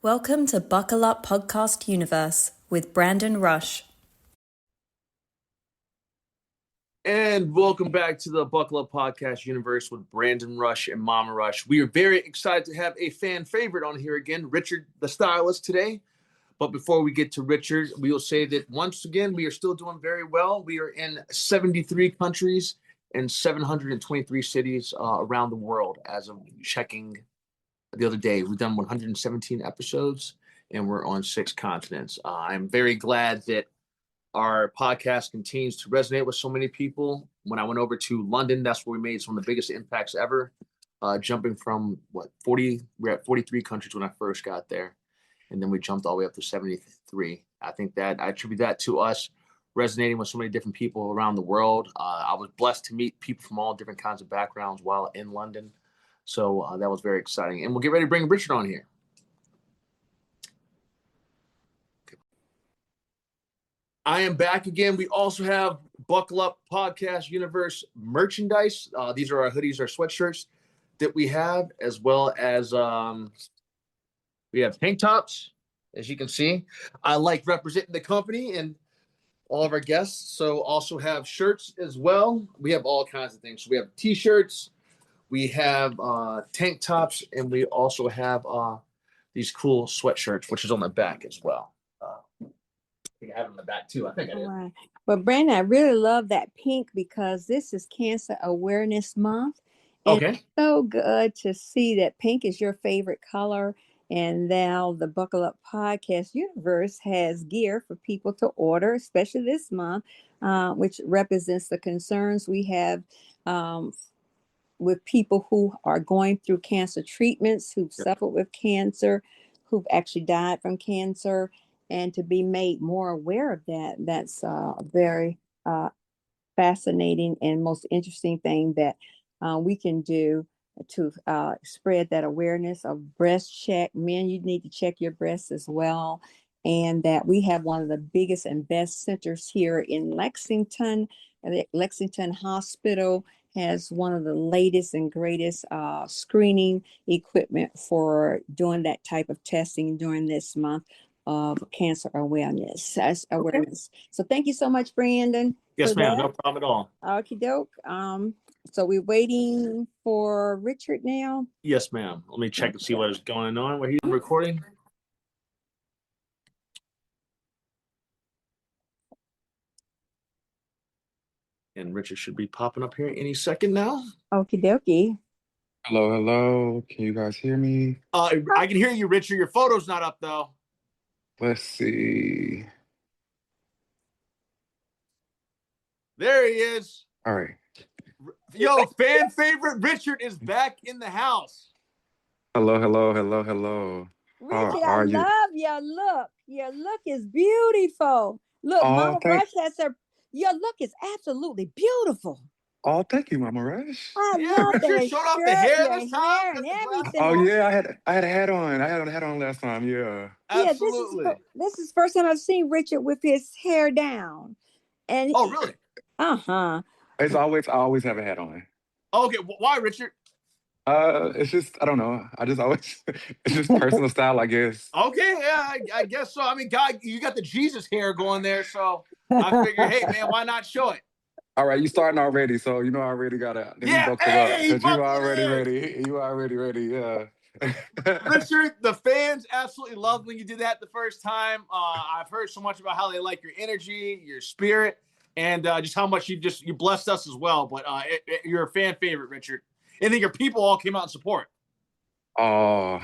Welcome to Buckle Up Podcast Universe with Brandon Rush. And welcome back to the Buckle Up Podcast Universe with Brandon Rush and Mama Rush. We are very excited to have a fan favorite on here again, Richard the Stylist, today. But before we get to Richard, we will say that once again, we are still doing very well. We are in 73 countries and 723 cities around the world as of checking the other day. We've done 117 episodes and we're on 6 continents. I'm very glad that our podcast continues to resonate with so many people. When I went over to London, that's where we made some of the biggest impacts ever. Jumping from 40, we're at 43 countries when I first got there. And then we jumped all the way up to 73. I think that I attribute that to us resonating with so many different people around the world. I was blessed to meet people from all different kinds of backgrounds while in London. So that was very exciting. And we'll get ready to bring Richard on here. I am back again. We also have Buckle Up Podcast Universe merchandise. These are our hoodies, our sweatshirts that we have, as well as we have tank tops, as you can see. I like representing the company and all of our guests. So also have shirts as well. We have all kinds of things. So we have t-shirts, we have tank tops, and we also have these cool sweatshirts, which is on the back as well. I have it on the back too. I think I did. Right. But Brandon, I really love that pink because this is Cancer Awareness Month. And Okay. It's so good to see that pink is your favorite color. And now the Buckle Up Podcast Universe has gear for people to order, especially this month, which represents the concerns we have with people who are going through cancer treatments, who've suffered with cancer, who've actually died from cancer. And to be made more aware of that, that's a very fascinating and most interesting thing that we can do to spread that awareness of breast check. Men, you need to check your breasts as well. And that we have one of the biggest and best centers here in Lexington. The Lexington Hospital has one of the latest and greatest screening equipment for doing that type of testing during this month of cancer awareness. Okay. So thank you so much, Brandon. Yes, ma'am. No problem at all. Okie doke. So we're waiting for Richard now. Yes, ma'am. Let me check and see what is going on. What he's recording. And Richard should be popping up here any second now. Okie dokie. Hello. Can you guys hear me? I can hear you, Richard. Your photo's not up though. Let's see. There he is. All right. Yo, fan favorite Richard is back in the house. Hello. Richard, I love your look. Your look is beautiful. Look, Mama Rush has your look is absolutely beautiful. Oh, thank you, Mama Rush. I love Richard that showed off the shirt, hair your this time. hair and everything. Oh yeah, I had a hat on. I had a hat on last time. Yeah. Absolutely. Yeah, this is first time I've seen Richard with his hair down. And oh, really? Uh-huh. I always have a hat on. Okay, why, Richard? It's just I don't know. It's just personal style, I guess. Okay, yeah, I guess so. I mean, God, you got the Jesus hair going there, so I figured, hey, man, why not show it? All right, you starting already, so you know I already gotta buckle up because you already ready. You already ready, yeah. Richard, the fans absolutely loved when you did that the first time. I've heard so much about how they like your energy, your spirit, and just how much you blessed us as well. But you're a fan favorite, Richard. And then your people all came out in support. Oh,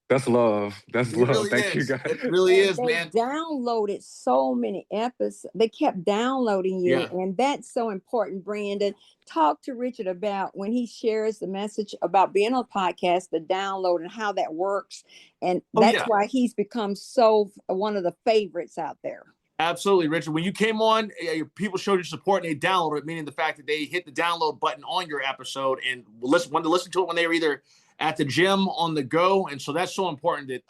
that's love. That's love. Really Thank you, guys. It really is, man. They downloaded so many episodes. They kept downloading you, and that's so important, Brandon. Talk to Richard about when he shares the message about being on a podcast, the download and how that works. And that's why he's become so one of the favorites out there. Absolutely, Richard. When you came on, people showed your support and they downloaded it, meaning the fact that they hit the download button on your episode and wanted to listen to it when they were either at the gym, on the go. And so that's so important that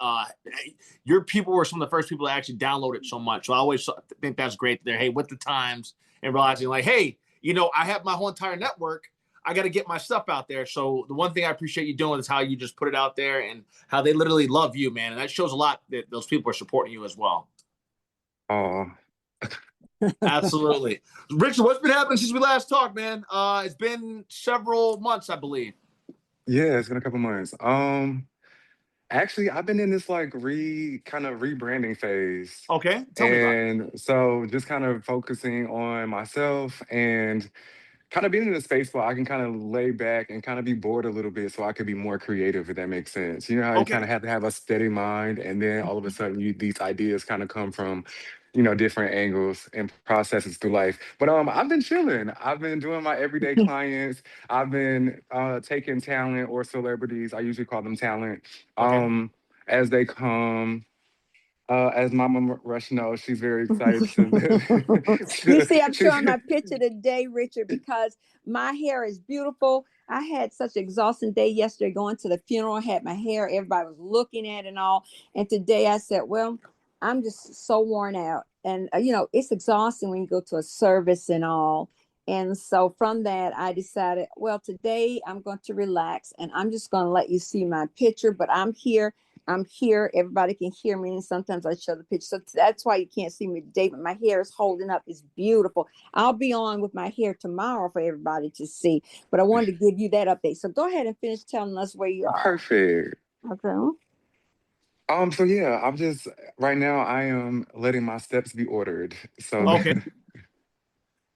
your people were some of the first people to actually download it so much. So I always think that's great. They're, hey, with the times and realizing like, hey, I have my whole entire network. I got to get my stuff out there. So the one thing I appreciate you doing is how you just put it out there and how they literally love you, man. And that shows a lot that those people are supporting you as well. Oh, Absolutely. Richard, what's been happening since we last talked, man? It's been several months, I believe. yeah, it's been a couple months. Actually, I've been in this like kind of rebranding phase. Okay. Tell me about it. And so just kind of focusing on myself and kind of being in a space where I can kind of lay back and kind of be bored a little bit so I could be more creative, if that makes sense. You know how you kind Okay. of have to have a steady mind and then all of a sudden these ideas kind of come from, different angles and processes through life. But I've been chilling. I've been doing my everyday clients. I've been taking talent or celebrities, I usually call them talent, Okay. as they come. As Mama Rush knows, she's very excited to, You see, I'm she, showing my picture today, Richard, because my hair is beautiful. I had such an exhausting day yesterday going to the funeral. I had my hair, everybody was looking at it and all. And today I said, well, I'm just so worn out. And, it's exhausting when you go to a service and all. And so from that, I decided, well, today I'm going to relax and I'm just going to let you see my picture, but I'm here. I'm here. Everybody can hear me. And sometimes I show the picture. So that's why you can't see me today, but my hair is holding up. It's beautiful. I'll be on with my hair tomorrow for everybody to see. But I wanted to give you that update. So go ahead and finish telling us where you are. perfect. Okay. So yeah, I'm just right now I am letting my steps be ordered. So Okay.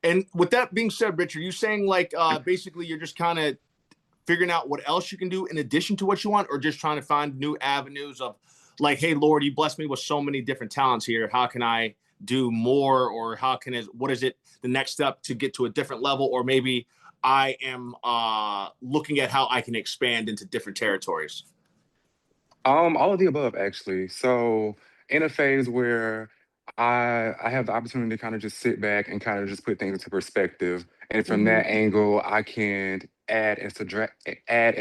And with that being said, Richard, you saying like basically you're just kind of figuring out what else you can do in addition to what you want, or just trying to find new avenues of like, hey, Lord, you blessed me with so many different talents here. How can I do more? Or what is it the next step to get to a different level? Or maybe I am looking at how I can expand into different territories. all of the above actually. So in a phase where I have the opportunity to kind of just sit back and kind of just put things into perspective. And from Mm-hmm. that angle, I can add and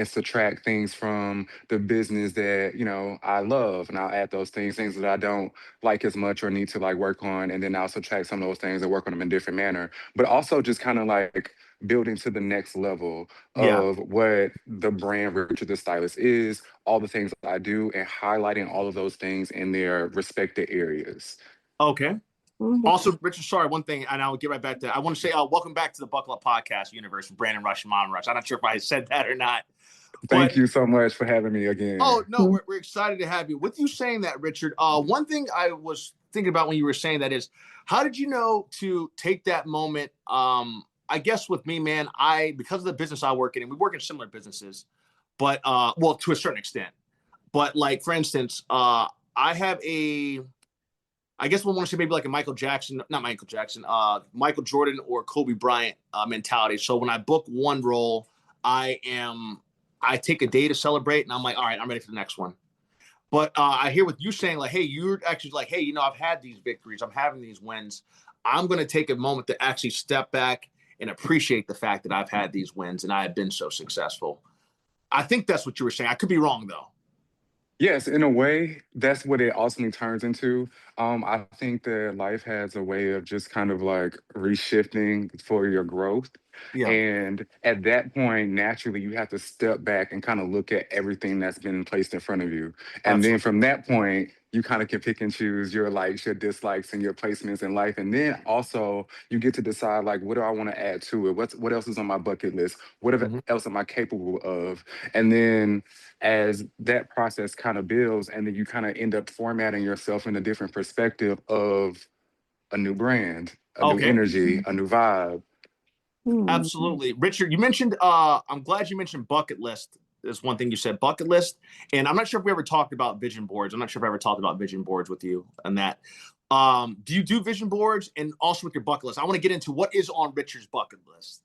subtract things from the business that, I love. And I'll add those things that I don't like as much or need to like work on. And then I'll subtract some of those things and work on them in a different manner. But also just kind of like building to the next level Yeah. of what the brand Richard the Stylist is, all the things I do, and highlighting all of those things in their respected areas. Okay. Mm-hmm. Also, Richard, sorry, one thing, and I'll get right back to that. I want to say, welcome back to the Buckle Up Podcast universe with Brandon Rush and Mom Rush. I'm not sure if I said that or not, Thank but you so much for having me oh again. no, we're excited to have you. With you saying that, Richard, one thing I was thinking about when you were saying that is, how did you know to take that moment? I guess with me, man, because of the business I work in, and we work in similar businesses, but well, to a certain extent. But like for instance, I have I guess we want to say maybe like a Michael Jackson, not Michael Jackson, Michael Jordan or Kobe Bryant mentality. So when I book one role, I take a day to celebrate, and I'm like, all right, I'm ready for the next one. But I hear with you saying like, hey, you're actually like, hey, I've had these victories, I'm having these wins. I'm going to take a moment to actually step back and appreciate the fact that I've had these wins and I have been so successful. I think that's what you were saying. I could be wrong though. Yes, in a way, that's what it ultimately turns into. I think that life has a way of just kind of like reshifting for your growth. Yeah, And at that point, naturally, you have to step back and kind of look at everything that's been placed in front of you. And then absolutely. from that point, you kind of can pick and choose your likes, your dislikes, and your placements in life. And then also you get to decide like, what do I want to add to it? What else is on my bucket list? Mm-hmm. Else am I capable of? And then as that process kind of builds, and then you kind of end up formatting yourself in a different perspective of a new brand, a new Okay. energy, a new vibe. Mm-hmm. Absolutely. Richard, you mentioned, I'm glad you mentioned bucket list. Is one thing you said, bucket list. And I'm not sure if we ever talked about vision boards. I'm not sure if I ever talked about vision boards with you and that. Do you do vision boards and also with your bucket list? I want to get into what is on Richard's bucket list.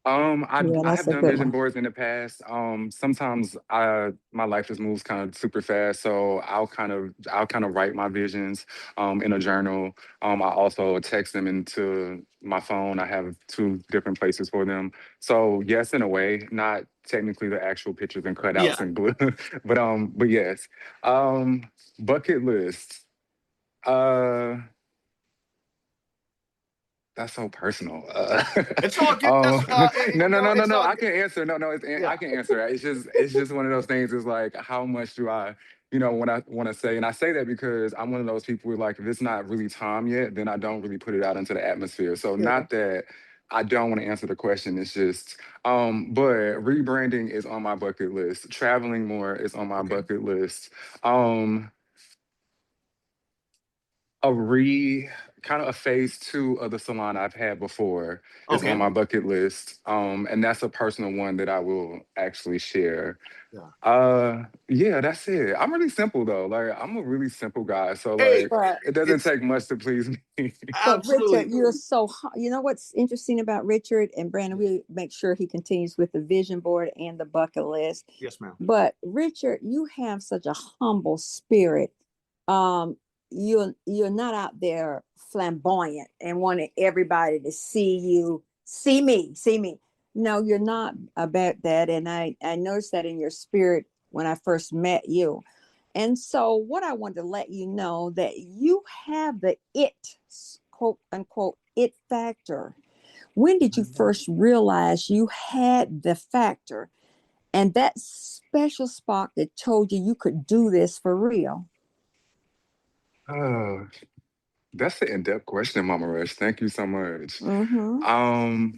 Yeah, I that's have a done good vision one. boards in the past. Sometimes my life just moves kind of super fast, so I'll kind of write my visions in a journal. I also text them into my phone. I have two different places for them. So yes, in a way, not technically the actual pictures and cutouts Yeah. and glue, but yes. Bucket list. Uh That's so personal. It's all good. That's hey, No, no, no, no, it's no. all I good. can answer. No, no. I Yeah, can answer that. It's just one of those things. Is like, how much do I, when I want to say, and I say that because I'm one of those people who, like, if it's not really time yet, then I don't really put it out into the atmosphere. So Sure. not that I don't want to answer the question. It's just, but rebranding is on my bucket list. Traveling more is on my okay, bucket list. Um, a re kind of a phase two of the salon I've had before is on okay, my bucket list. And that's a personal one that I will actually share. yeah. Yeah, that's it. I'm really simple though. Like I'm a really simple guy. So Hey, like But it doesn't it's take much to please me. but Richard, absolutely you're so you know what's interesting about Richard and Brandon. yeah. We make sure he continues with the vision board and the bucket list. Yes, ma'am. But Richard, you have such a humble spirit. Um, you're not out there flamboyant and wanting everybody to see you, see me. No, you're not about that. And I noticed that in your spirit when I first met you. And so, what I want to let you know that you have the it, quote unquote, it factor. When did you first realize you had the factor and that special spark that told you you could do this for real? Uh, that's an in-depth question, Mama Rush. Thank you so much. Mm-hmm. Um,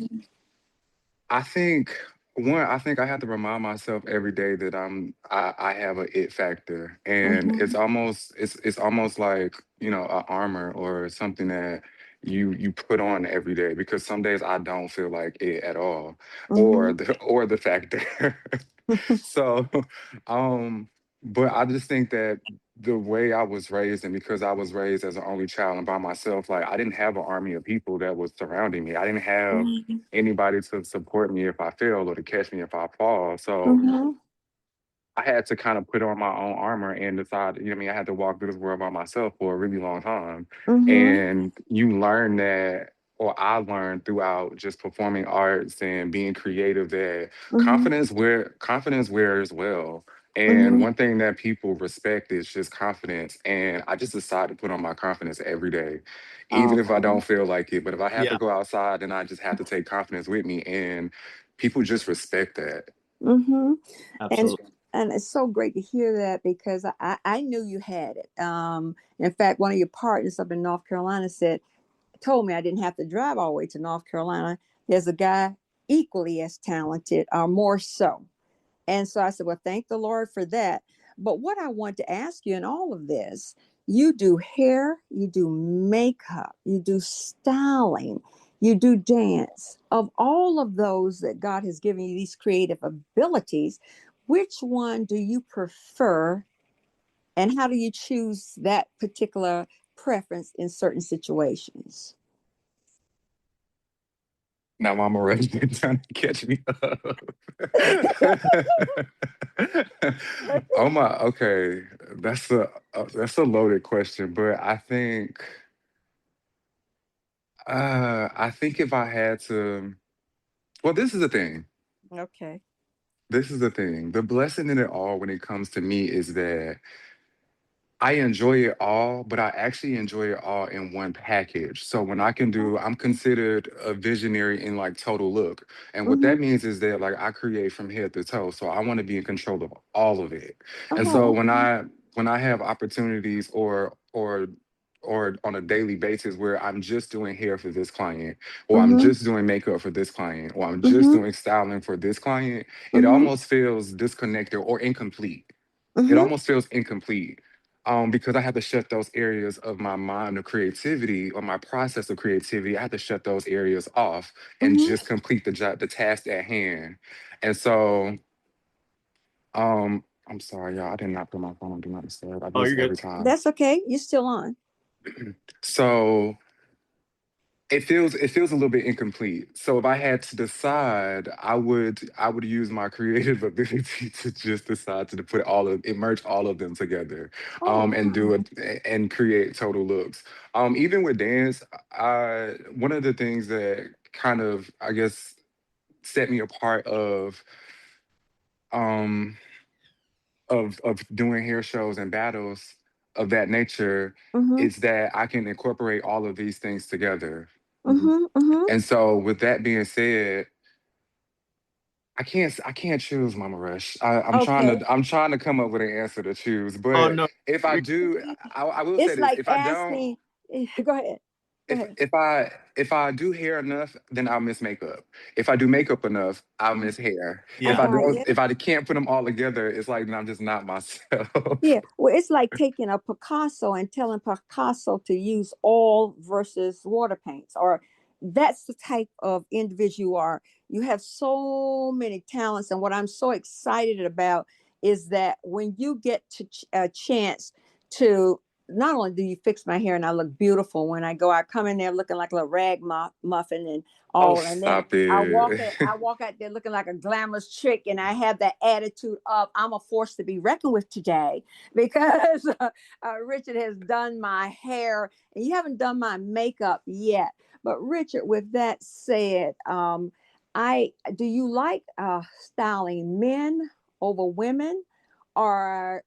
I think I think I have to remind myself every day that I have a it factor, and Mm-hmm. it's almost like a armor or something that you put on every day because some days I don't feel like it at all, or Mm-hmm. the factor. So, um, but I just think that the way I was raised, and because I was raised as an only child and by myself, like I didn't have an army of people that was surrounding me. I didn't have anybody to support me if I fail or to catch me if I fall. So Mm-hmm. I had to kind of put on my own armor and decide, what I mean, I had to walk through this world by myself for a really long time. Mm-hmm. And you learn that, or I learned throughout just performing arts and being creative that Mm-hmm. confidence wears well. And Mm-hmm. one thing that people respect is just confidence. And I just decided to put on my confidence every day, even if I Okay. don't feel like it. But if I have Yeah, to go outside, then I just have to take confidence with me. And people just respect that. Mm-hmm. And absolutely. it's so great to hear that because I knew you had it. In fact, one of your partners up in North Carolina told me I didn't have to drive all the way to North Carolina. There's a guy equally as talented, or more so. And so I said, well, thank the Lord for that. But what I want to ask you in all of this, you do hair, you do makeup, you do styling, you do dance. Of all of those that God has given you these creative abilities, which one do you prefer? And how do you choose that particular preference in certain situations? Now Mama Ray's been trying to catch me up. Oh my, okay. That's a loaded question, but I think if I had to, well, this is the thing. Okay. This is the thing. The blessing in it all when it comes to me is that I enjoy it all, but I actually enjoy it all in one package. So when I'm considered a visionary in like total look. And what Mm-hmm. that means is that like I create from head to toe. So I want to be in control of all of it. And so Oh. when I have opportunities or on a daily basis where I'm just doing hair for this client, or I'm Mm-hmm. just doing makeup for this client, or I'm just Mm-hmm. doing styling for this client, it Mm-hmm. almost feels disconnected or incomplete. It Mm-hmm. almost feels incomplete because I had to shut those areas of my mind of creativity or my process of creativity. I had to shut those areas off and Mm-hmm. just complete the job, the task at hand. And so, I'm sorry, y'all. I did not put my phone on Do Not Disturb. I do Oh, this you're good. every time. That's okay. You're still on. So it feels a little bit incomplete. So if I had to decide, I would use my creative ability to just decide to put merge all of them together, and do Oh. it and create total looks. Even with dance, one of the things that kind of I guess set me apart um of doing hair shows and battles of that nature Mm-hmm. is that I can incorporate all of these things together. Mm-hmm. Mm-hmm. And so with that being said, I can't choose Mama Rush. Okay. I'm trying to come up with an answer to choose. Oh But no, if I do, I will say It's this. like If I don't, asking. Go ahead. Go if ahead. if I if I do hair enough, then I'll miss makeup. If I do makeup enough, I'll miss hair. If yeah, I Right. don't, Yeah. if I can't put them all together, it's like I'm just not myself. Yeah. Well, it's like taking a Picasso and telling Picasso to use oil versus water paints, or that's the type of individual you are. You have so many talents, and what I'm so excited about is that when you get to a chance to, not only do you fix my hair and I look beautiful when I go, I come in there looking like a little muffin and Oh, all, and then stop it. I walk out there looking like a glamorous chick, and I have that attitude of I'm a force to be reckoned with today because Richard has done my hair, and you haven't done my makeup yet. But Richard, with that said, I do you like styling men over women, or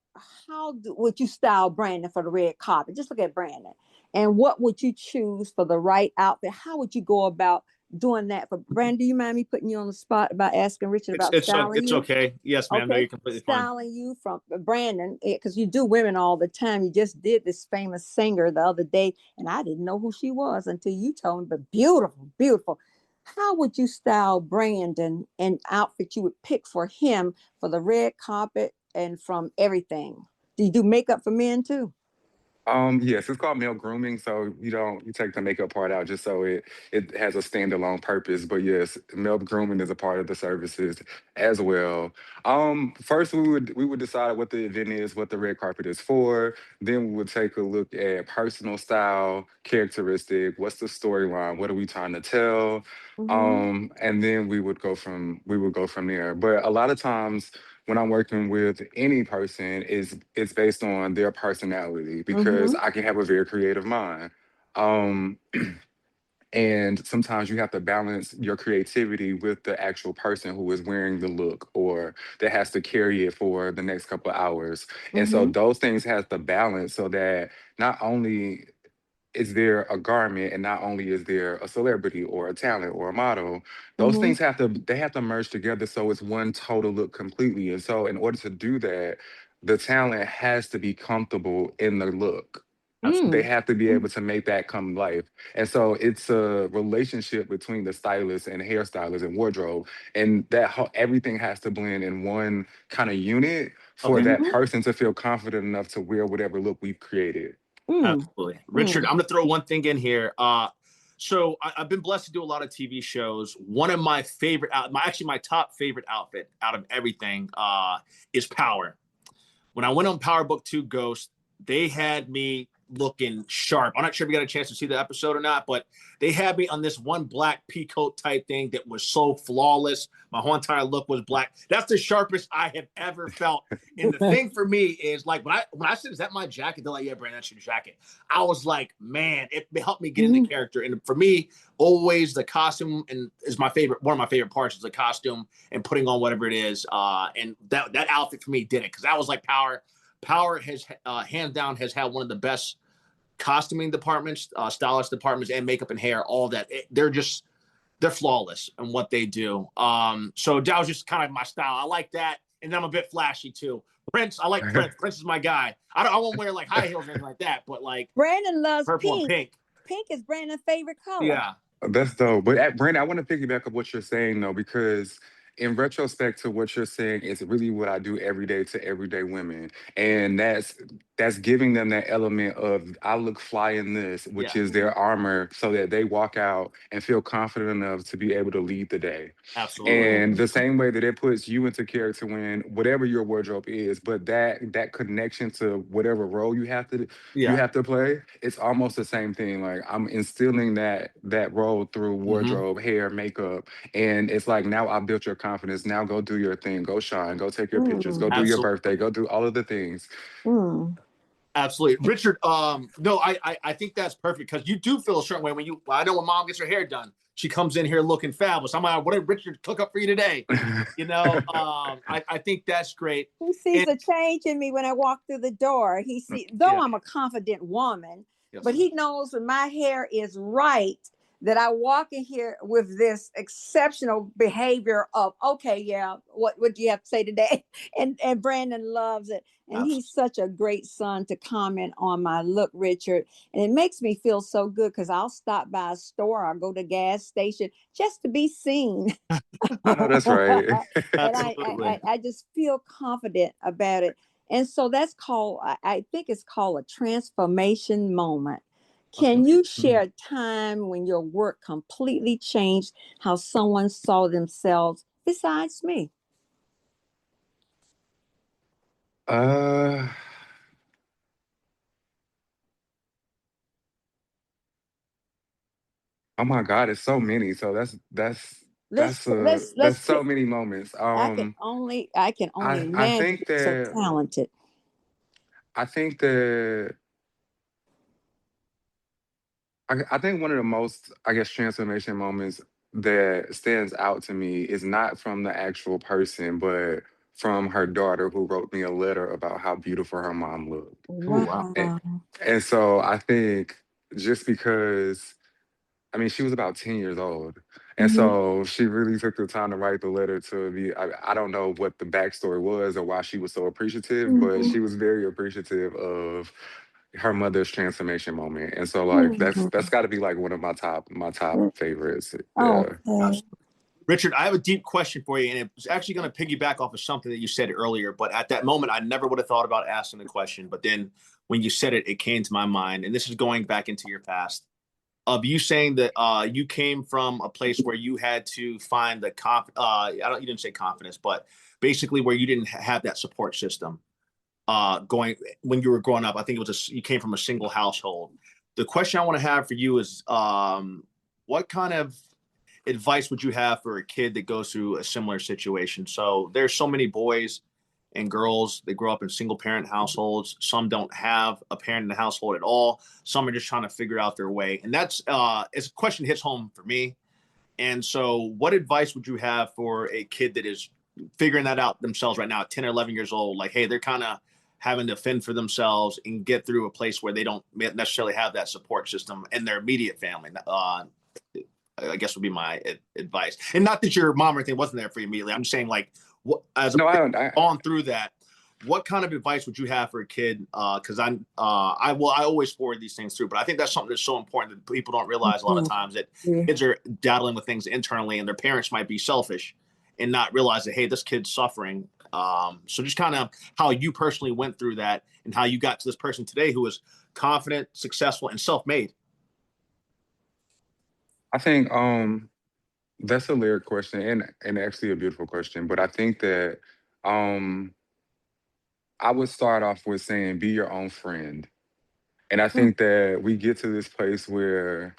would you style Brandon for the red carpet? Just look at Brandon, and what would you choose for the right outfit? How would you go about doing that for Brandon? Do you mind me putting you on the spot about asking Richard about styling it's you? okay. Yes, ma'am. No, Okay, you're completely fine. styling you from Brandon, because you do women all the time. You just did this famous singer the other day, and I didn't know who she was until you told me. But beautiful, beautiful. How would you style Brandon and outfit you would pick for him for the red carpet and from everything? Do you do makeup for men too? Yes, it's called male grooming. So you take the makeup part out just so it has a standalone purpose. But yes, male grooming is a part of the services as well. First we would decide what the event is, what the red carpet is for. Then we would take a look at personal style, characteristic, what's the storyline, what are we trying to tell? Mm-hmm. And then we would go from there. But a lot of times when I'm working with any person is it's based on their personality because Mm-hmm. I can have a very creative mind. Um, and sometimes you have to balance your creativity with the actual person who is wearing the look or that has to carry it for the next couple of hours. And so Mm-hmm. those things have to balance so that not only is there a garment and not only is there a celebrity or a talent or a model, those Mm-hmm. things they have to merge together so it's one total look completely. And so in order to do that, the talent has to be comfortable in the look. They Mm. have to be Mm. able to make that come life. And so it's a relationship between the stylist and hairstylist and wardrobe. And everything has to blend in one kind of unit for Okay, that Mm-hmm. person to feel confident enough to wear whatever look we've created. Mm. absolutely, Richard. Mm. I'm gonna throw one thing in here. So I've been blessed to do a lot of TV shows. One of my favorite, my top favorite outfit out of everything, is Power. When I went on Power Book 2 Ghost, they had me looking sharp. I'm not sure if you got a chance to see the episode or not, but they had me on this one black peacoat type thing that was so flawless. My whole entire look was black. That's the sharpest I have ever felt. And the thing for me is like when I said, "Is that my jacket?" They're like, "Yeah, Brandon, that's your jacket." I was like, man, it helped me get into Mm. character. And for me, always the costume and is my favorite. One of my favorite parts is the costume and putting on whatever it is. And that outfit for me did it because that was like Power. Power has hands down has had one of the best costuming departments, stylist departments, and makeup and hair. All that they're flawless in what they do. So that was just kind of my style. I like that, and then I'm a bit flashy too. Prince, I like Prince. Prince is my guy. I won't wear like high heels or anything like that, but like Brandon loves purple and pink. pink. Pink is Brandon's favorite color. Yeah, That's dope. But Brandon, I want to piggyback up what you're saying though, because in retrospect to what you're saying, it's really what I do every day to everyday women. And that's giving them that element of I look fly in this, which yeah, is their armor, so that they walk out and feel confident enough to be able to lead the day. absolutely. And Mm. the same way that it puts you into character when whatever your wardrobe is, but that connection to whatever role you Yeah. have to play, it's almost the same thing. Like I'm instilling that role through Mm-hmm. wardrobe, hair, makeup, and it's like now I built your confidence. Now go do your thing, go shine, go take your pictures, go Mm. do your Absolutely. birthday, go do all of the things. Mm. Absolutely, Richard. No, I think that's perfect because you do feel a certain way when you. I know when Mom gets her hair done, she comes in here looking fabulous. I'm like, what did Richard cook up for you today? I think that's great. He sees And a change in me when I walk through the door. Though yeah, I'm a confident woman, but yes, he knows when my hair is right, that I walk in here with this exceptional behavior of, okay, yeah, what do you have to say today? And Brandon loves it. And he's such a great son to comment on my look, Richard. And it makes me feel so good because I'll stop by a store, I'll go to a gas station just to be seen. I know that's right. And Absolutely. I just feel confident about it. And so that's called, I think it's called a transformation moment. Okay. Can you share a time when your work completely changed how someone saw themselves besides me? Uh, oh my God, it's so many. So that's Let's so pick. many moments. I can only I imagine think you're so that talented. I think that I think one of the most, I guess, transformation moments that stands out to me is not from the actual person, but from her daughter who wrote me a letter about how beautiful her mom looked. Oh, wow. And, Wow. and so I think just because, I mean, she was about 10 years old. And Mhm. so she really took the time to write the letter to me. I don't know what the backstory was or why she was so appreciative, but Mhm. she was very appreciative of her mother's transformation moment. And so like that's Mhm. got to be like one of my top favorites. Yeah. Okay. Richard, I have a deep question for you, and it's actually going to piggyback off of something that you said earlier. But at that moment, I never would have thought about asking the question. But then when you said it, it came to my mind. And this is going back into your past of you saying that you came from a place where you had to find the you didn't say confidence, but basically where you didn't have that support system going when you were growing up. I think it was you came from a single household. The question I want to have for you is what kind of advice would you have for a kid that goes through a similar situation? So there's so many boys and girls that grow up in single parent households. Some don't have a parent in the household at all. Some are just trying to figure out their way. And that's it's a question that hits home for me. And so what advice would you have for a kid that is figuring that out themselves right now at 10 or 11 years old? Like, hey, they're kind of having to fend for themselves and get through a place where they don't necessarily have that support system in their immediate family. I guess would be my advice. And not that your mom or anything wasn't there for you immediately. I'm just saying, like, what, as a No, I gone through that, what kind of advice would you have for a kid? Because I always forward these things through, but I think that's something that's so important that people don't realize a lot of Mhm. times that Yeah. kids are dabbling with things internally, and their parents might be selfish and not realize that hey, this kid's suffering. So just kind of how you personally went through that and how you got to this person today who is confident, successful, and self-made. I think that's a lyric question and actually a beautiful question. But I think that um I would start off with saying be your own friend. And I think that we get to this place where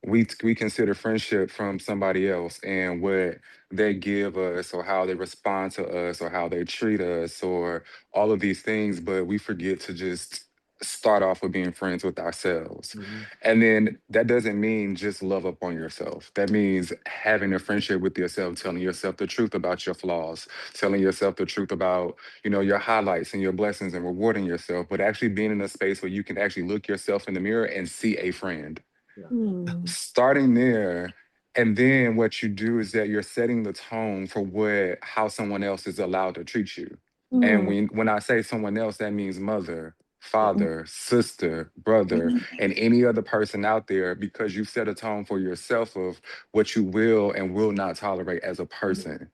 we consider friendship from somebody else and what they give us or how they respond to us or how they treat us or all of these things, but we forget to just start off with being friends with ourselves. Mm-hmm. And then that doesn't mean just love up on yourself. That means having a friendship with yourself, telling yourself the truth about your flaws, telling yourself the truth about, your highlights and your blessings and rewarding yourself, but actually being in a space where you can actually look yourself in the mirror and see a friend. Yeah. Mm. Starting there, and then what you do is that you're setting the tone for how someone else is allowed to treat you. And Mm. when I say someone else, that means mother, father, sister, brother, and any other person out there, because you set a tone for yourself of what you will and will not tolerate as a person.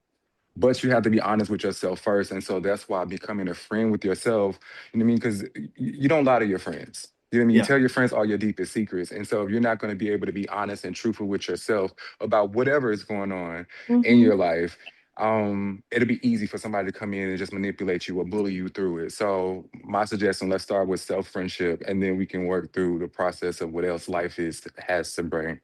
But you have to be honest with yourself first. And so that's why becoming a friend with yourself, you know what I mean? Because you don't lie to your friends. You know what I mean? You Yeah. tell your friends all your deepest secrets. And so if you're not going to be able to be honest and truthful with yourself about whatever is going on in Mhm. your life, it'll be easy for somebody to come in and just manipulate you or bully you through it. So my suggestion, let's start with self-friendship, and then we can work through the process of what else has to bring.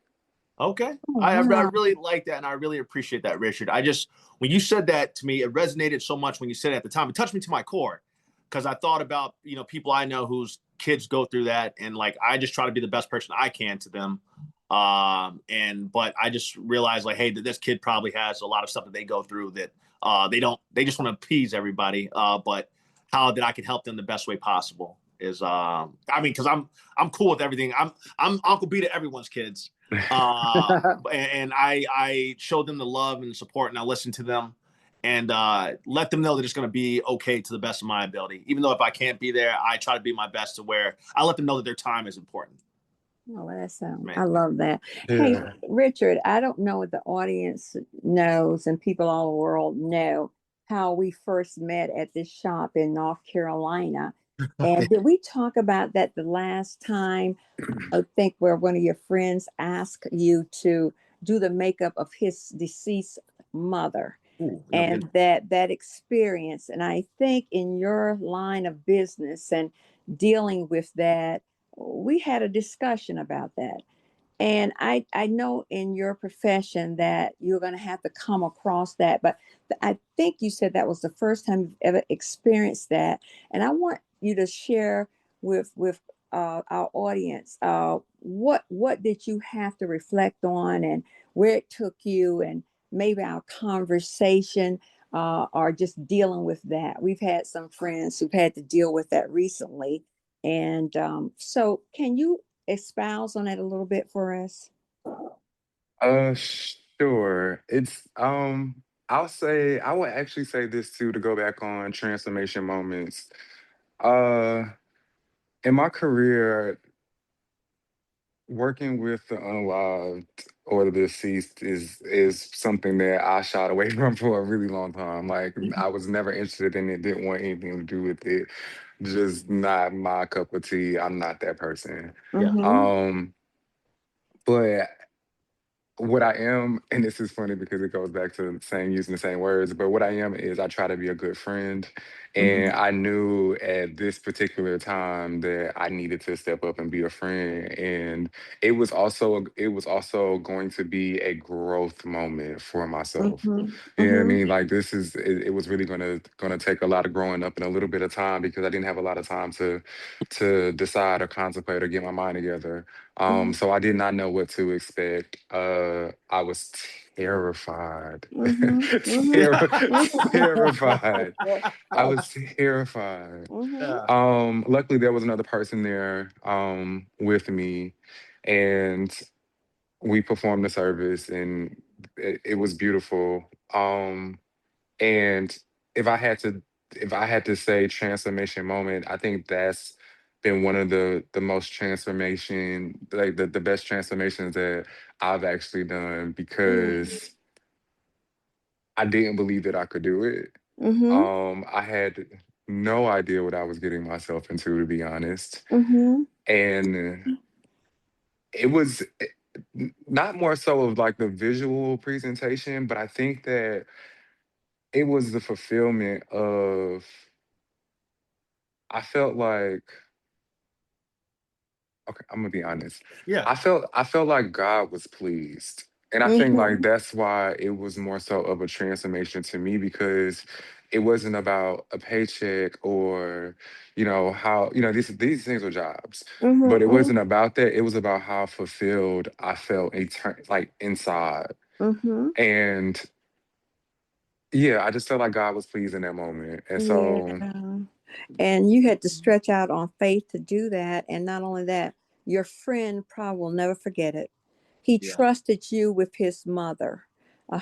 Okay. Oh, I wow. really like that and I really appreciate that, Richard. I just, when you said that to me, it resonated so much when you said it at the time. It touched me to my core because I thought about, people I know whose kids go through that. And like, I just try to be the best person I can to them. But I just realized like, hey, that this kid probably has a lot of stuff that they go through that they just want to appease everybody. But how that I can help them the best way possible is I mean, because I'm cool with everything. I'm Uncle B to everyone's kids. And I show them the love and the support, and I listen to them and let them know that it's going to be okay to the best of my ability. Even though if I can't be there, I try to be my best to where I let them know that their time is important. Oh, that's Man. I love that. Yeah. Hey, Richard, I don't know if the audience knows and people all over the world know how we first met at this shop in North Carolina. And did we talk about that the last time? I think where one of your friends asked you to do the makeup of his deceased mother. Ooh, And that experience, and I think in your line of business and dealing with that, we had a discussion about that. And I know in your profession that you're going to have to come across that, but I think you said that was the first time you've ever experienced that. And I want you to share with our audience what did you have to reflect on and where it took you, and maybe our conversation or just dealing with that. We've had some friends who've had to deal with that recently. And so can you espouse on that a little bit for us? Sure. It's I'll say I would actually say this too, to go back on transformation moments. Uh in my career, working with the unalived or the deceased is something that I shied away from for a really long time. Like I was never interested in it, didn't want anything to do with it. Just not my cup of tea. I'm not that person. Yeah. Mm-hmm. Um, but what I am, and this is funny because it goes back to saying using the same words, but what I am is I try to be a good friend. Mm-hmm. And I knew at this particular time that I needed to step up and be a friend. And it was also going to be a growth moment for myself. Mm-hmm. You know what I Mm-hmm. mean? Like it was really gonna take a lot of growing up and a little bit of time because I didn't have a lot of time to decide or contemplate or get my mind together. So I did not know what to expect. I was terrified. Mm-hmm. Terrified. I Mm-hmm. was terrified. Mm-hmm. Yeah. Luckily there was another person there with me, and we performed the service, and it was beautiful. And if I had to if I had to say transformation moment, I think that's been one of the most transformation, like the best transformations that I've actually done, because I didn't believe that I could do it. Mm-hmm. I had no idea what I was getting myself into, to be honest. Mm-hmm. And it was not more so of like the visual presentation, but I think that it was the fulfillment of, I felt like, okay, I'm gonna be honest. Yeah. I felt like God was pleased. And I think like Mm-hmm. that's why it was more so of a transformation to me, because it wasn't about a paycheck or, how, these things are jobs. But it Mm-hmm. wasn't about that. It was about how fulfilled I felt like inside. Mm-hmm. And yeah, I just felt like God was pleased in that moment. And so Yeah. And you had to stretch out on faith to do that. And not only that, your friend probably will never forget it. He Yeah. trusted you with his mother,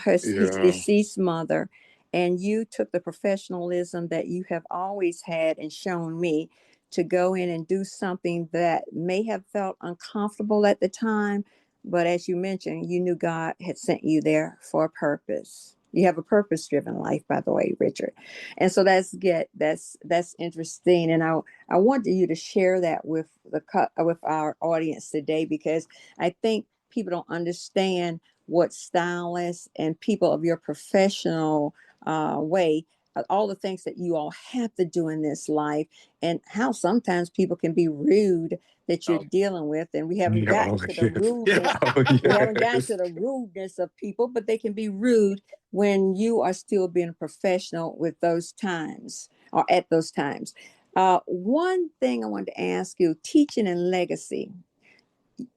his yeah. deceased mother, and you took the professionalism that you have always had and shown me to go in and do something that may have felt uncomfortable at the time. But as you mentioned, you knew God had sent you there for a purpose. You have a purpose-driven life, by the way, Richard. And so that's interesting. And I want you to share that with with our audience today, because I think people don't understand what stylists and people of your professional way, all the things that you all have to do in this life, and how sometimes people can be rude that you're Oh, dealing with. And we haven't Yeah, gotten oh to the yes. rudeness. yeah. Oh We haven't gotten yes. to the rudeness of people, but they can be rude when you are still being a professional with those times or at those times. One thing I wanted to ask you, teaching and legacy.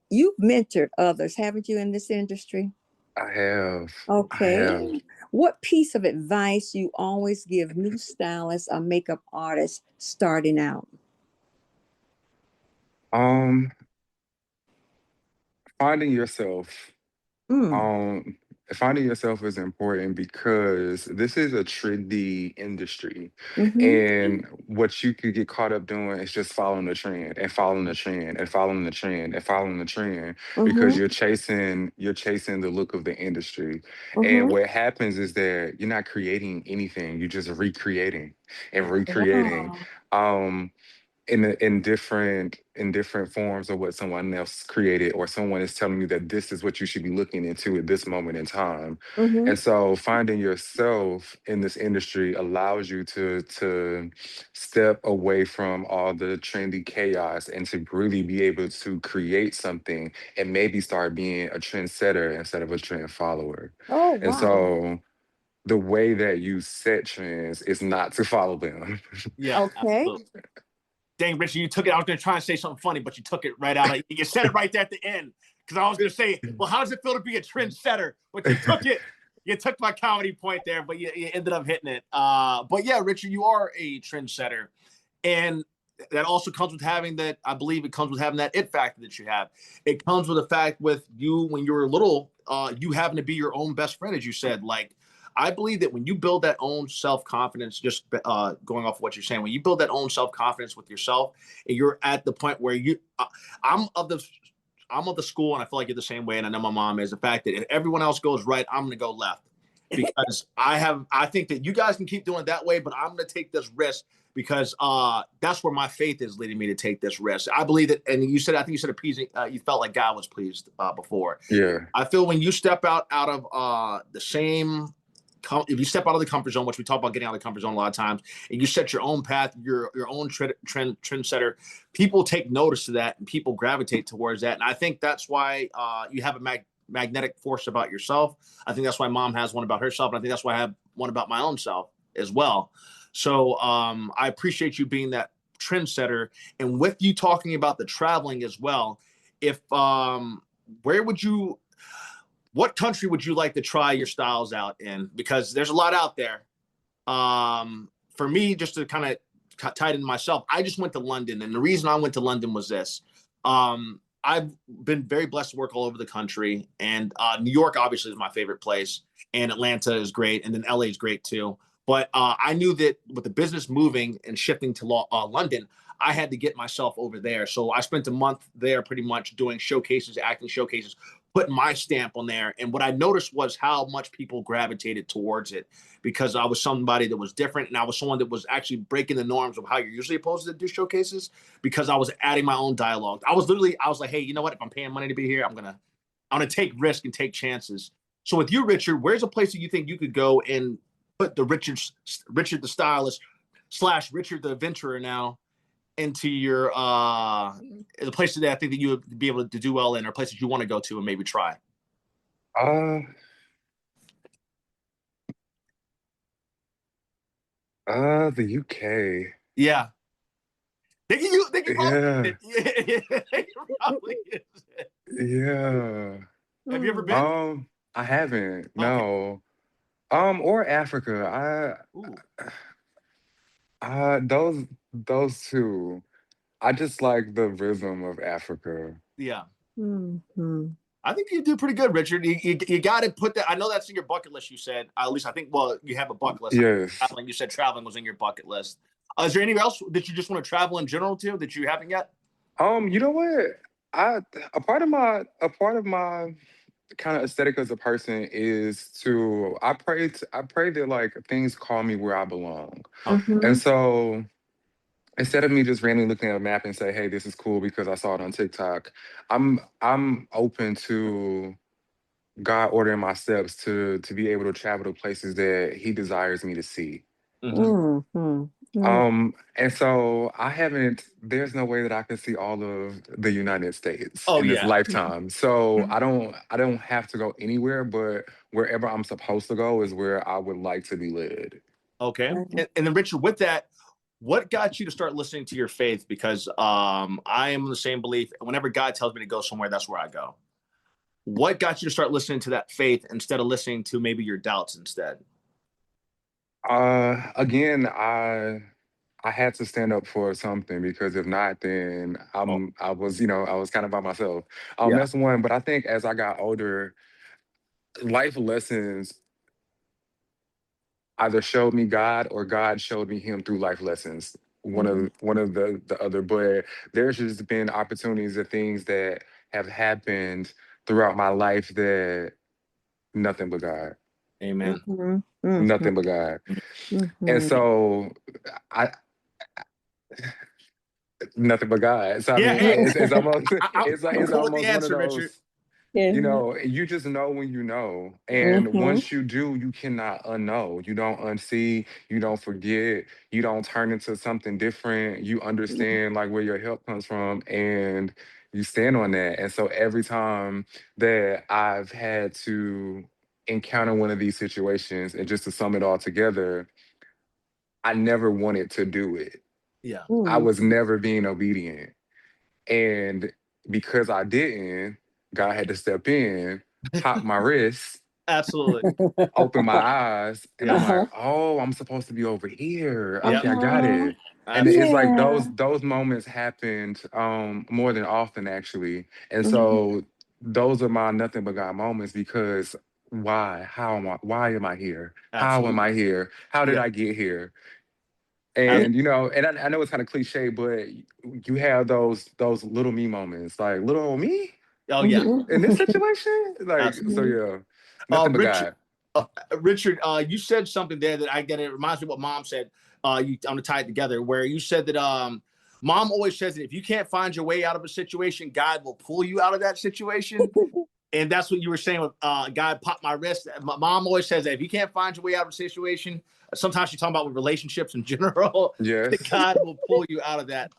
You've mentored others, haven't you, in this industry? I have. I have. Okay. What piece of advice you always give new stylists or makeup artists starting out? Um, finding yourself. Mm. Um, Finding yourself is important because this is a trendy industry, Mm-hmm. and what you could get caught up doing is just following the trend and following the trend and following the trend and following the trend because Mm-hmm. you're chasing the look of the industry. And Mm-hmm. what happens is that you're not creating anything, you're just recreating and recreating. Oh. Um, in different forms of what someone else created, or someone is telling you that this is what you should be looking into at this moment in time. Mm-hmm. And so finding yourself in this industry allows you to step away from all the trendy chaos and to really be able to create something and maybe start being a trendsetter instead of a trend follower. Oh, And wow. so the way that you set trends is not to follow them. Yeah, Okay. absolutely. Dang, Richard, you took it. I was going to try and say something funny, but you took it right out of you said it right there at the end. Because I was going to say, well, how does it feel to be a trendsetter? But you took it. You took my comedy point there, but you ended up hitting it. But yeah, Richard, you are a trendsetter. And that also comes with having that, I believe it comes with having that it factor that you have. It comes with the fact with you when you were little, you having to be your own best friend, as you said. Like, I believe that when you build that own self-confidence, just going off of what you're saying, when you build that own self-confidence with yourself, and you're at the point where I'm of the, I'm of the school, and I feel like you're the same way, and I know my mom is the fact that if everyone else goes right, I'm going to go left because I think that you guys can keep doing it that way, but I'm going to take this risk because that's where my faith is leading me to take this risk. I believe that, and you said, I think you said appeasing, you felt like God was pleased before. Yeah. I feel when you step out of the same, if you step out of the comfort zone, which we talk about getting out of the comfort zone a lot of times, and you set your own path, your own trend setter, people take notice of that and people gravitate towards that. And I think that's why you have a magnetic force about yourself. I think that's why mom has one about herself. And I think that's why I have one about my own self as well. So I appreciate you being that trendsetter. And with you talking about the traveling as well, if where would you, what country would you like to try your styles out in? Because there's a lot out there. For me, just to kind of tie it into myself, I just went to London. And the reason I went to London was this. I've been very blessed to work all over the country. And New York, obviously, is my favorite place. And Atlanta is great. And then LA is great, too. But I knew that with the business moving and shifting to London, I had to get myself over there. So I spent a month there pretty much doing showcases, acting showcases, putting my stamp on there. And what I noticed was how much people gravitated towards it because I was somebody that was different and I was someone that was actually breaking the norms of how you're usually supposed to do showcases because I was adding my own dialogue. I was like, hey, you know what? If I'm paying money to be here, I'm gonna take risk and take chances. So with you, Richard, where's a place that you think you could go and put the Richard the stylist slash Richard the adventurer now into your the places that I think that you would be able to do well in, or places you want to go to and maybe try? Uh, the UK. Yeah, they can probably Yeah, use it. Yeah, they can probably use it. yeah. Have you ever Mm. been? I haven't, Okay. no. Or Africa. Ooh. Those two. I just like the rhythm of Africa. Yeah. Mm-hmm. I think you do pretty good, Richard. You got to put that. I know that's in your bucket list. You said, at least I think. Well, you have a bucket list. Yes. Traveling. You said traveling was in your bucket list. Is there anywhere else that you just want to travel in general to that you haven't yet? You know what? I a part of my kind of aesthetic as a person is to I pray that like things call me where I belong. Okay. And Mm-hmm. so instead of me just randomly looking at a map and say, hey, this is cool because I saw it on TikTok, I'm open to God ordering my steps to be able to travel to places that He desires me to see. Mm-hmm. Mm-hmm. And so I haven't, there's no way that I can see all of the United States Oh in this yeah. lifetime. So I don't have to go anywhere, but wherever I'm supposed to go is where I would like to be led. Okay. Mm-hmm. And then Richard, with that, what got you to start listening to your faith? Because I am in the same belief. Whenever God tells me to go somewhere, that's where I go. What got you to start listening to that faith instead of listening to maybe your doubts instead? Again, I I had to stand up for something because if not, then Oh, I was, I was kind of by myself. yeah. That's one. But I think as I got older, life lessons either showed me God or God showed me Him through life lessons. Hmm. One of the other, but there's just been opportunities and things that have happened throughout my life that nothing but God, Amen. Hmm. nothing but God, and Hmm. so I nothing but God. So I Yeah. mean, Hey, it's almost I'm it's cool with the almost one of answer, those. Richard. You just know when you know. And Hmm. once you do, you cannot unknow. You don't unsee, you don't forget, you don't turn into something different. You understand like where your help comes from and you stand on that. And so every time that I've had to encounter one of these situations and just to sum it all together, I never wanted to do it. Yeah. I Hmm. was never being obedient. And because I didn't, God had to step in, pop my wrist, Absolutely. open my eyes, and I'm Yeah. like, Uh-huh. oh, I'm supposed to be over here. Yep. Okay, I got Uh-huh. it. And it's Absolutely. like Yeah. those moments happened more than often actually. And Mhm. so those are my nothing but God moments because why am I here? How am Absolutely. I here? How did Yeah. I get here? Ab- And and I know it's kind of cliche, but you have those little me moments, like little old me oh yeah. Mhm. in this situation. Like Absolutely. so, Mhm. yeah, nothing but Richard. God. Richard, you said something there that I get. It reminds me of what Mom said. I'm gonna tie it together. Where you said that Mom always says that if you can't find your way out of a situation, God will pull you out of that situation. And that's what you were saying with God popped my wrist. My mom always says that if you can't find your way out of a situation, sometimes she's talking about with relationships in general, that Yes, God will pull you out of that.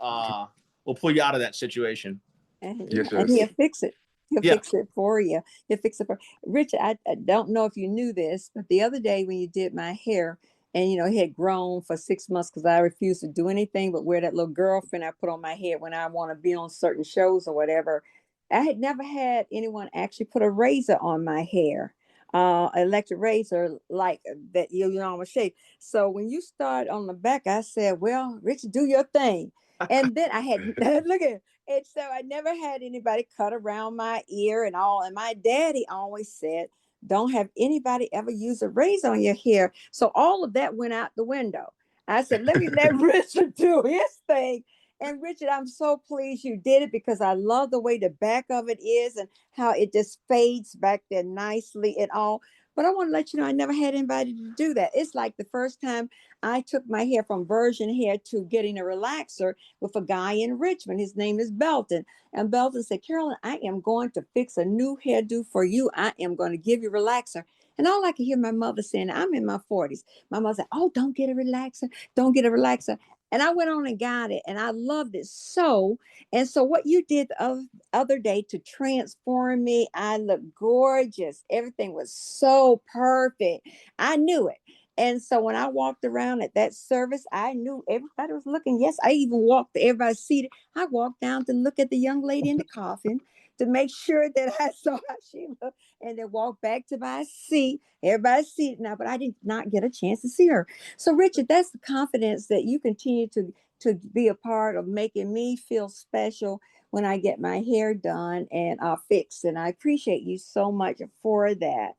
Will pull you out of that situation. And, yes, and he'll yes. fix it. He'll Yeah. fix it for you. He'll fix it for Richard. I don't know if you knew this, but the other day when you did my hair, and it had grown for 6 months because I refused to do anything but wear that little girlfriend I put on my head when I want to be on certain shows or whatever. I had never had anyone actually put a razor on my hair, electric razor like that. I'm a shave. So when you start on the back, I said, "Well, Richard, do your thing." And then I had look at. And so I never had anybody cut around my ear and all. And my daddy always said, don't have anybody ever use a razor on your hair. So all of that went out the window. I said, let me let Richard do his thing. And Richard, I'm so pleased you did it because I love the way the back of it is and how it just fades back there nicely and all. But I want to let you know, I never had anybody to do that. It's like the first time I took my hair from virgin hair to getting a relaxer with a guy in Richmond. His name is Belton. And Belton said, Carolyn, I am going to fix a new hairdo for you. I am going to give you a relaxer. And all I could hear my mother saying, I'm in my 40s. My mother said, oh, don't get a relaxer. Don't get a relaxer. And I went on and got it. And I loved it so. And so what you did the other day to transform me, I looked gorgeous. Everything was so perfect. I knew it. And so when I walked around at that service, I knew everybody was looking. Yes, I even walked to everybody seated. I walked down to look at the young lady in the coffin to make sure that I saw how she looked, and then walked back to my seat. Everybody's seated now, but I did not get a chance to see her. So, Richard, that's the confidence that you continue to be a part of making me feel special when I get my hair done and fixed. And I appreciate you so much for that.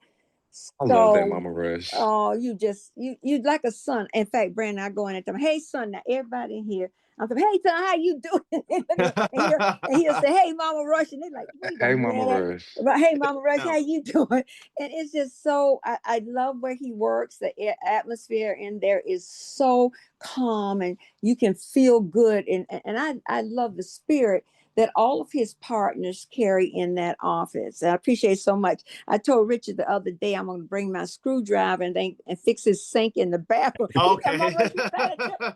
I love that, So, Mama Rush. oh, you like a son. In fact, Brandon, I go in and tell him, "Hey, son." Now everybody in here, I'm like, "Hey, son, how you doing?" and he'll say, "Hey, Mama Rush," and they're like, "Wait a Hey, Mama minute." Rush. But hey, Mama Rush, Yeah. how you doing? And it's just so I love where he works. The atmosphere in there is so calm, and you can feel good. And I love the spirit that all of his partners carry in that office. I appreciate so much. I told Richard the other day I'm going to bring my screwdriver and fix his sink in the bathroom. He said, Okay. Mama, you better do it.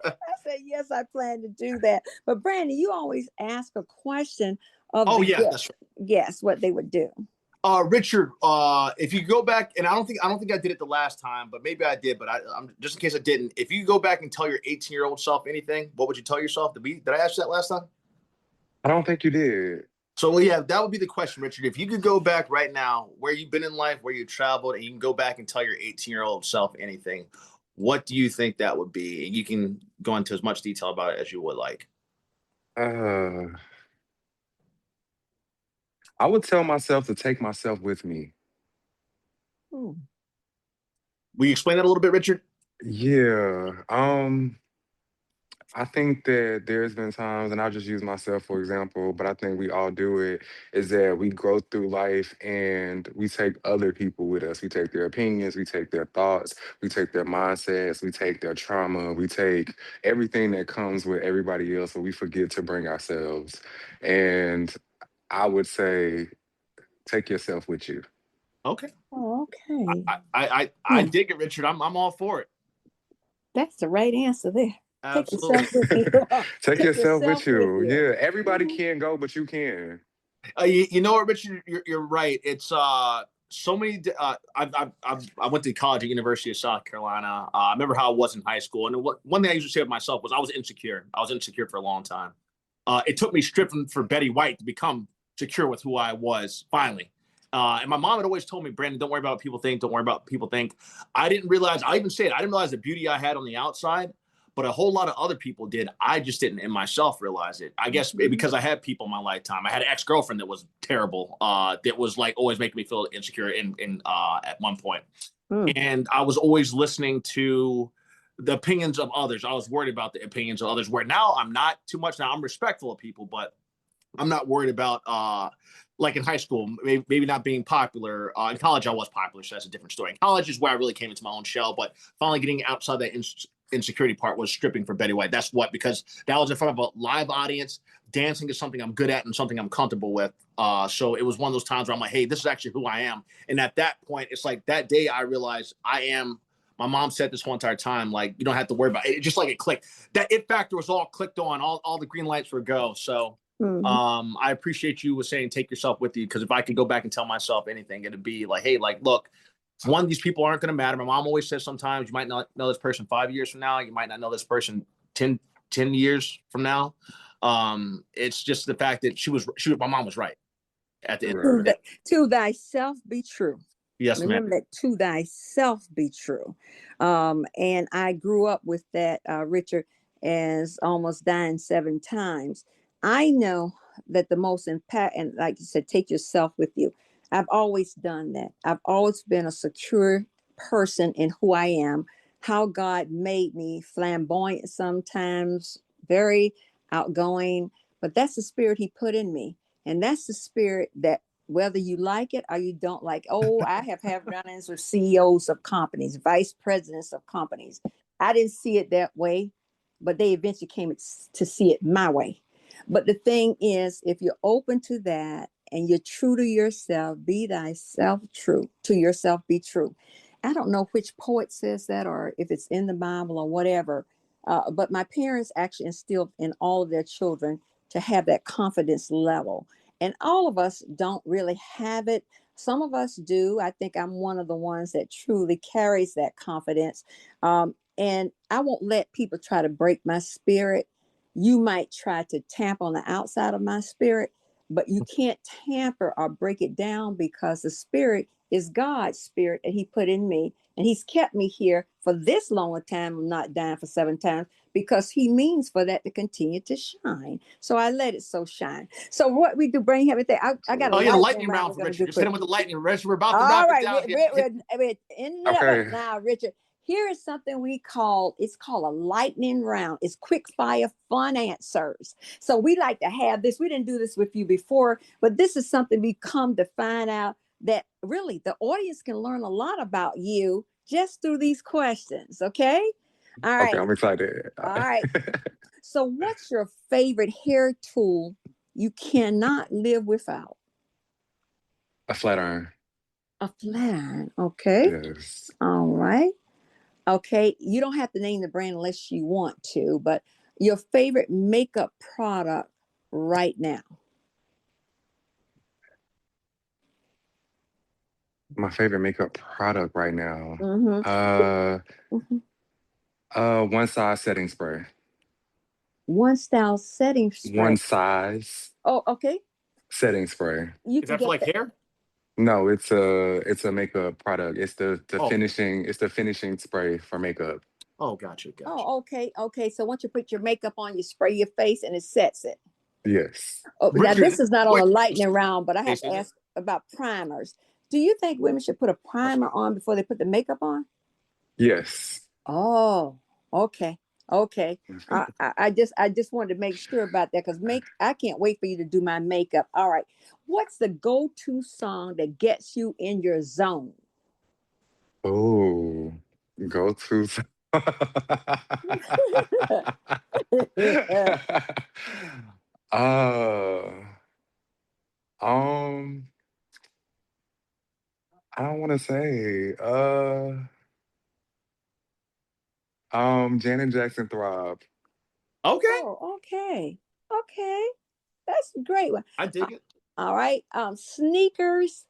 I said, yes, I plan to do that. But Brandon, you always ask a question of oh the yeah, that's guest. Yes, what they would do. Richard, if you go back, and I don't think I did it the last time, but maybe I did. But I'm just in case I didn't. If you go back and tell your 18-year-old self anything, what would you tell yourself? Did I ask you that last time? I don't think you did. So well, yeah, that would be the question, Richard. If you could go back right now, where you've been in life, where you traveled, and you can go back and tell your 18-year-old self anything, what do you think that would be? You can go into as much detail about it as you would like. Uh, I would tell myself to take myself with me. Hmm. Will you explain that a little bit, Richard? Yeah. I think that there's been times, and I'll just use myself for example, but I think we all do it, is that we go through life and we take other people with us. We take their opinions, we take their thoughts, we take their mindsets, we take their trauma, we take everything that comes with everybody else, but we forget to bring ourselves. And I would say, take yourself with you. Okay. Okay. I dig it, Richard. I'm all for it. That's the right answer there. Take Absolutely. yourself with you. Take Take yourself yourself with with you. you. Yeah, everybody Mhm. can't go, but you can. You know what, Richard? You're right. It's so many. I went to college at University of South Carolina. I remember how I was in high school, and one thing I used to say of myself was I was insecure. I was insecure for a long time. It took me stripping for Betty White to become secure with who I was finally. And my mom had always told me, Brandon, don't worry about what people think. Don't worry about what people think. I didn't realize. I even say it. I didn't realize the beauty I had on the outside, but a whole lot of other people did. I just didn't in myself realize it. I guess Mhm. because I had people in my lifetime. I had an ex-girlfriend that was terrible, that was like always making me feel insecure in at one point. Mm. And I was always listening to the opinions of others. I was worried about the opinions of others, where now I'm not too much. Now I'm respectful of people, but I'm not worried about like in high school, maybe not being popular. In college, I was popular, so that's a different story. In college is where I really came into my own shell, but finally getting outside that insecurity part was stripping for Betty White. That's what, because that was in front of a live audience. Dancing is something I'm good at and something I'm comfortable with. So it was one of those times where I'm like, hey, this is actually who I am. And at that point, it's like that day I realized I am. My mom said this whole entire time, like, you don't have to worry about it. It just like it clicked. That it factor was all clicked on. All the green lights were go. So Mhm. I appreciate you was saying take yourself with you, because if I could go back and tell myself anything, it'd be like, hey, like, look, one, these people aren't going to matter. My mom always says sometimes you might not know this person 5 years from now. You might not know this person 10 years from now. It's just the fact that my mom was right at the end of To, the Right. day. to thyself be true. Yes, ma'am. Remember that, to thyself be true. And I grew up with that, Richard, as almost dying 7 times. I know that the most impact, and like you said, take yourself with you. I've always done that. I've always been a secure person in who I am, how God made me, flamboyant sometimes, very outgoing, but that's the spirit He put in me. And that's the spirit that, whether you like it or you don't like. Oh, I have had run-ins with CEOs of companies, vice presidents of companies. I didn't see it that way, but they eventually came to see it my way. But the thing is, if you're open to that and you're true to yourself, be thyself true. To yourself, be true. I don't know which poet says that or if it's in the Bible or whatever, but my parents actually instilled in all of their children to have that confidence level. And all of us don't really have it. Some of us do. I think I'm one of the ones that truly carries that confidence. And I won't let people try to break my spirit. You might try to tamp on the outside of my spirit, but you can't tamper or break it down, because the spirit is God's spirit that He put in me. And He's kept me here for this long a time. I'm not dying for 7 times, because He means for that to continue to shine. So I let it so shine. So what we do, bring everything. I got a Oh, yeah, the lightning lightning round round we're for going to Richard. do Just hit quick. him with the lightning, Richard. We're about to All wrap it right, down here. we're ending it up Okay. now, Richard. Here is something it's called a lightning round. It's quick fire fun answers. So we like to have this. We didn't do this with you before, but this is something we come to find out, that really the audience can learn a lot about you just through these questions. Okay. All Okay, right. I'm excited. All right. So what's your favorite hair tool you cannot live without? A flat iron. A flat iron. Okay. Yes. All right. Okay. You don't have to name the brand unless you want to, but your favorite makeup product right now. My favorite makeup product right now. Mm-hmm. Uh Mm-hmm. One size setting spray. One style setting One spray. size Oh, okay. setting spray. You Is can that for get like that. hair? No, it's a makeup product. It's the Oh, finishing spray for makeup. Oh, gotcha. Oh, okay. Okay. So once you put your makeup on, you spray your face and it sets it. Yes. Oh, now Richard, this is not on wait, a lightning round, but I have face, to isn't it? ask about primers. Do you think women should put a primer on before they put the makeup on? Yes. Oh, okay. Okay. I just wanted to make sure about that because I can't wait for you to do my makeup. All right. What's the go-to song that gets you in your zone? Oh, go to. uh, um, I don't want to say. Janet Jackson Thrive. Okay, Oh, okay. Okay. That's a great one. I dig it. All right. Sneakers,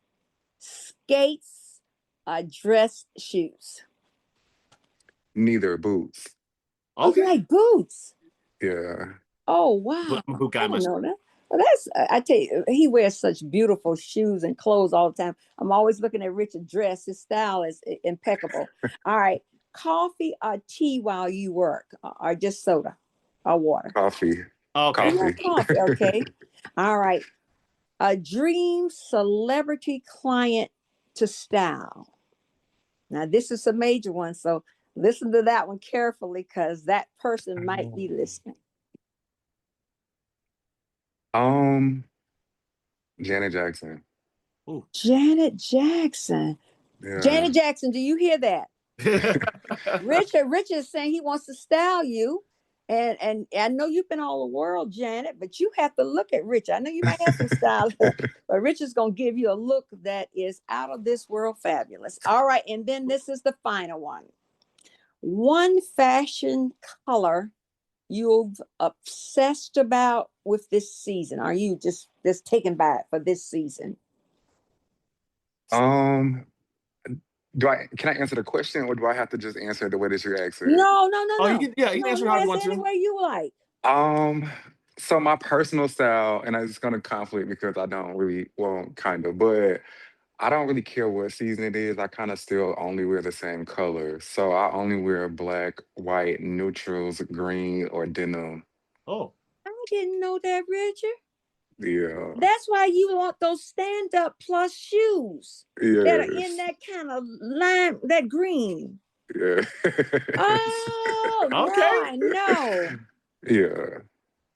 skates, dress shoes. Neither boots. Oh, you Okay, like boots? Yeah. Oh, wow. I'm a boot I guy didn't myself. know that. Well, that's, I tell you, he wears such beautiful shoes and clothes all the time. I'm always looking at Richard dress. His style is impeccable. All right. Coffee or tea while you work, or just soda or water? Coffee. Okay, Yeah, Coffee. coffee. Okay. All right. A dream celebrity client to style. Now, this is a major one. So listen to that one carefully because that person might be listening. Um, Janet Jackson. ooh. Janet Jackson. Yeah. Janet Jackson, do you hear that? Richard is saying he wants to style you. And I know you've been all the world, Janet, but you have to look at Richard. I know you might have some style, but Richard's gonna give you a look that is out of this world fabulous. All right, and then this is the final one. One fashion color you've obsessed about with this season. Are you just taken by it for this season? Um, can I answer the question or do I have to just answer it the way that you asked it? No, no, no, Oh, you no. can, yeah, you can No, answer you how you answer want any to. way you like. Um, so my personal style, and it's gonna conflict because I don't really, well, kind of, but I don't really care what season it is. I kind of still only wear the same color. So I only wear black, white, neutrals, green, or denim. Oh, I didn't know that, Richard. Yeah. That's why you want those stand-up plus shoes that are in Yes. that kind of lime, that green. Yeah. Oh, okay. now I know. Yeah.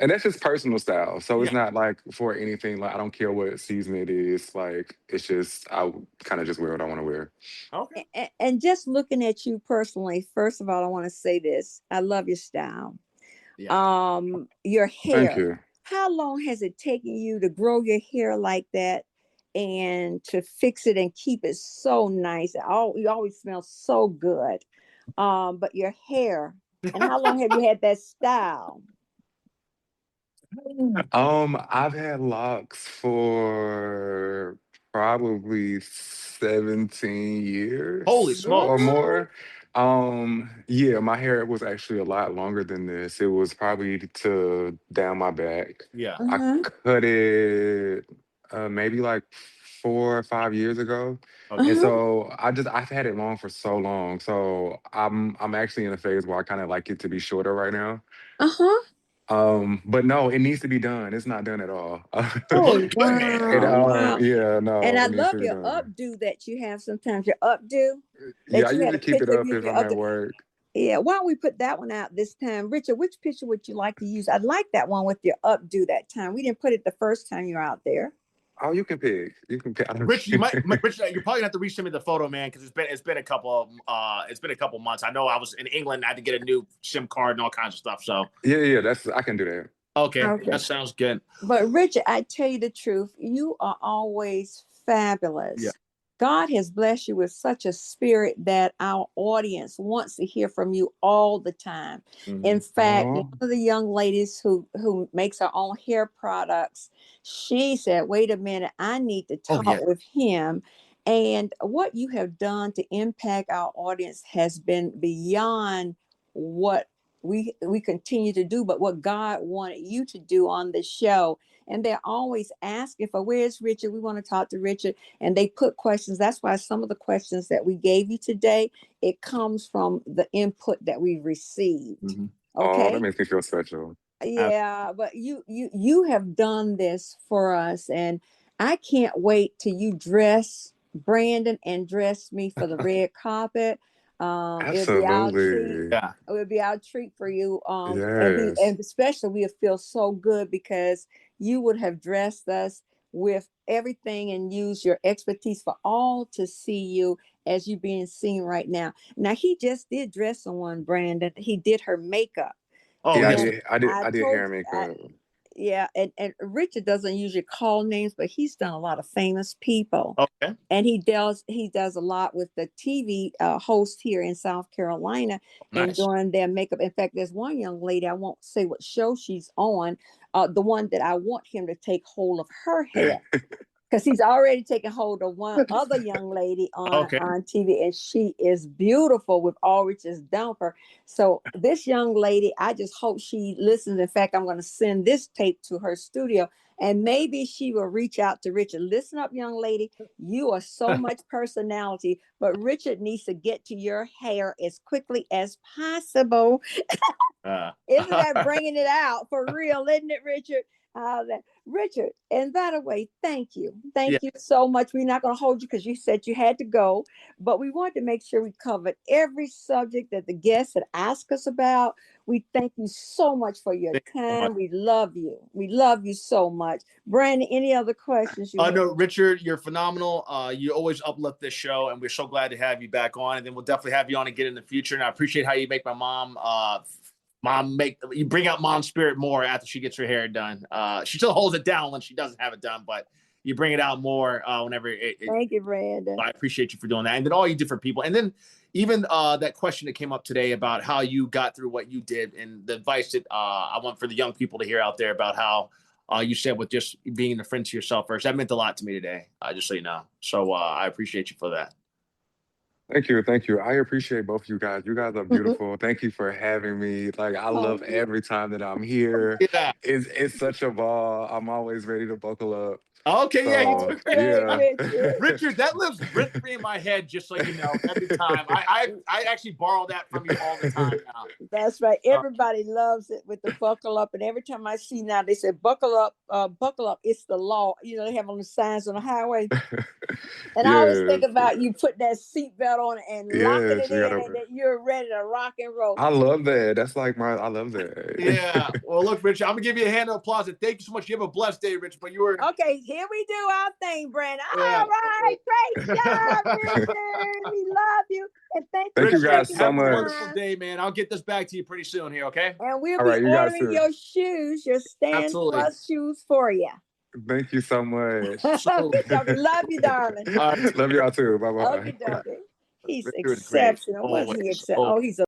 And that's just personal style. So it's Yeah. not like for anything, like I don't care what season it is. Like it's just I kind of just wear what I want to wear. Okay. And just looking at you personally, first of all, I want to say this. I love your style. Yeah. Your Thank hair. you. How long has it taken you to grow your hair like that and to fix it and keep it so nice? You always smell so good. But your hair, and how long have you had that style? I've had locks for probably 17 Holy years or smokes. What? more. Yeah, my hair was actually a lot longer than this. It was probably to down my back. Yeah. I Uh-huh. cut it maybe like 4 or 5 years ago. And Okay. Uh-huh. so I've had it long for so long. So I'm actually in a phase where I kind of like it to be shorter right now. Uh-huh. But no, it needs to be done. It's not done at all. Well, Oh, good man. It wow. Wow. yeah, And no, I it needs love to be your done. updo that you have sometimes, your updo Yeah, I that you had usually a keep it picture of up you with if your I'm at updo. work. Yeah, why don't we put that one out this time? Richard, which picture would you like to use? I like that one with your updo that time. We didn't put it the first time you were out there. Oh, you can pick. You can pick. I don't Rich, care. Rich, you're probably gonna have to resend me the photo, man, because it's been a couple months. I know I was in England. I had to get a new SIM card and all kinds of stuff. So Yeah, that's I can do that. okay, Okay. that sounds good. But Richard, I tell you the truth, you are always Yeah. fabulous. God has blessed you with such a spirit that our audience wants to hear from you all the time. In Mhm. fact, one Oh, of the young ladies who makes her own hair products, she said, "Wait a minute, I need to Oh talk yeah. with him." And what you have done to impact our audience has been beyond what we continue to do, but what God wanted you to do on the show. And they're always asking for, where's Richard? We want to talk to Richard. And they put questions. That's why some of the questions that we gave you today, it comes from the input that we received. Mhm. Okay. Oh, that makes me feel special. Yeah, but you have done this for us, and I can't wait till you dress Brandon and dress me for the red carpet. It'll be our treat. Absolutely. Yeah. It would be our treat for you. Yes. And especially we feel so good because you would have dressed us with everything and use your expertise for all to see you as you being seen right now. Now he just did dress someone, Brandon. He did her makeup. Oh, Yeah, yes. I I did told hair and makeup. yeah, and Richard doesn't usually call names, but he's done a lot of famous people. Okay. And he does a lot with the TV host here in South Carolina and Nice. doing their makeup. In fact, there's one young lady, I won't say what show she's on, the one that I want him to take hold of her hair. Because he's already taken hold of one other young lady Okay. on TV, and she is beautiful with all Rich has done for her. So this young lady, I just hope she listens. In fact, I'm going to send this tape to her studio, and maybe she will reach out to Richard. Listen up, young lady. You are so much personality, but Richard needs to get to your hair as quickly as possible. Isn't that bringing it out for real? Isn't it, Richard? Richard, and by the way, thank you. Yeah. Thank you so much. We're not going to hold you because you said you had to go, but we wanted to make sure we covered every subject that the guests had asked us about. We thank you so much for your Thank you so time. much. We love you. We love you so much. Brandon, any other questions you have? No, Richard, you're phenomenal. You always uplift this show, and we're so glad to have you back on. And then we'll definitely have you on again in the future. And I appreciate how you make my mom you bring out mom spirit more after she gets her hair done. She still holds it down when she doesn't have it done, but you bring it out more whenever Thank you, Brandon. I appreciate you for doing that. And then all you did for people. And then even that question that came up today about how you got through what you did and the advice that I want for the young people to hear out there about how you said with just being a friend to yourself first. That meant a lot to me today, just so you know. So I appreciate you for that. Thank you. Thank you. I appreciate both of you guys. You guys are beautiful. Thank you for having me. Like, I love every time that I'm here. Yeah. It's such a ball. I'm always ready to buckle up. Okay, yeah, you So, took it. yeah. Richard, that lives rent free in my head, just so you know, every time. I actually borrow that from you all the time now. That's right. Everybody loves it with the buckle up. And every time I see now, they say, buckle up. It's the law. You know, they have on the signs on the highway. And I always think Yes. about you putting that seatbelt on and locking Yes. it in and that you're ready to rock and roll. I love that. That's like I love that. Yeah. Well, look, Richard, I'm going to give you a hand of applause. And thank you so much. You have a blessed day, Richard. But you were. Okay, here we do our thing, Brandon. Yeah. All right. Great job, Richard. We love you. And thank Thank you you for guys taking so Have a the much. wonderful time. day, man. I'll get this back to you pretty soon here, okay? And we'll All be right, you guys ordering too. your shoes, your Stand Absolutely. Plus shoes for you. Thank you so much. Absolutely. Love you, darling. All right. Love y'all too. Bye bye. Okay, dokie. He's Richard is great. exceptional. Wasn't he Always. exceptional? Oh, he's a